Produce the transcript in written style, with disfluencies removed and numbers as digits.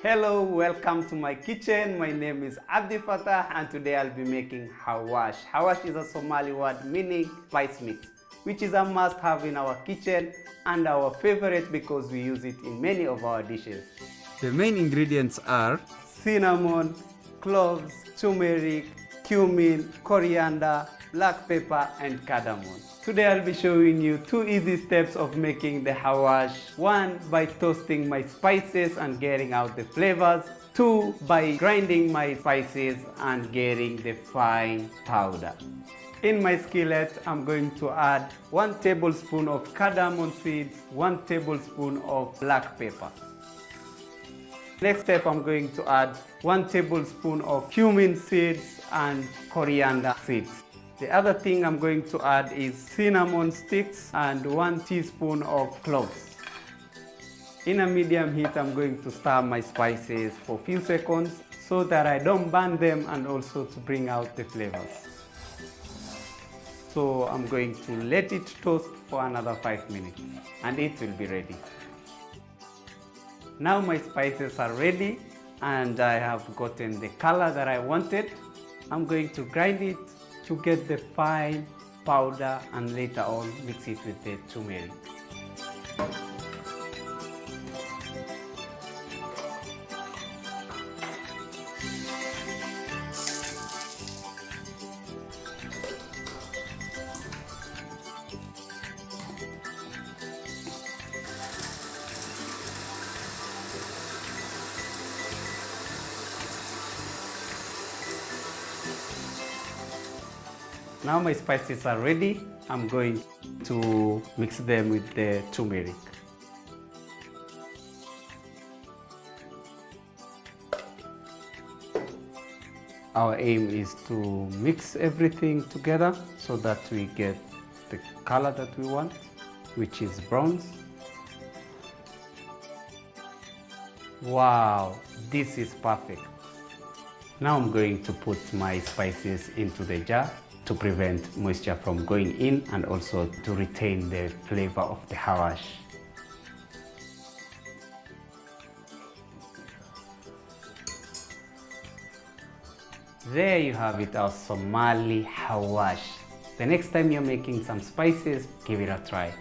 Hello, welcome to my kitchen. My name is Abdi Fatah and today I'll be making Xawaash. Xawaash is a Somali word meaning spice mix, which is a must-have in our kitchen and our favorite because we use it in many of our dishes. The main ingredients are Cinnamon, cloves, turmeric, cumin, coriander, black pepper and cardamom. Today I'll be showing you 2 easy steps of making the Xawaash. 1 by toasting my spices and getting out the flavors. 2 by grinding my spices and getting the fine powder. In my skillet, I'm going to add 1 tablespoon of cardamom seeds, 1 tablespoon of black pepper. Next step, I'm going to add 1 tablespoon of cumin seeds and coriander seeds. The other thing I'm going to add is cinnamon sticks and 1 teaspoon of cloves. In a medium heat, I'm going to stir my spices for a few seconds so that I don't burn them and also to bring out the flavors. So I'm going to let it toast for another 5 minutes and it will be ready. Now my spices are ready and I have gotten the color that I wanted. I'm going to grind it to get the fine powder and later on mix it with the turmeric. Now my spices are ready. I'm going to mix them with the turmeric. Our aim is to mix everything together so that we get the color that we want, which is browns. Wow, this is perfect. Now I'm going to put my spices into the jar to prevent moisture from going in and also to retain the flavor of the Xawaash. There you have it, our Somali Xawaash. The next time you're making some spices, give it a try.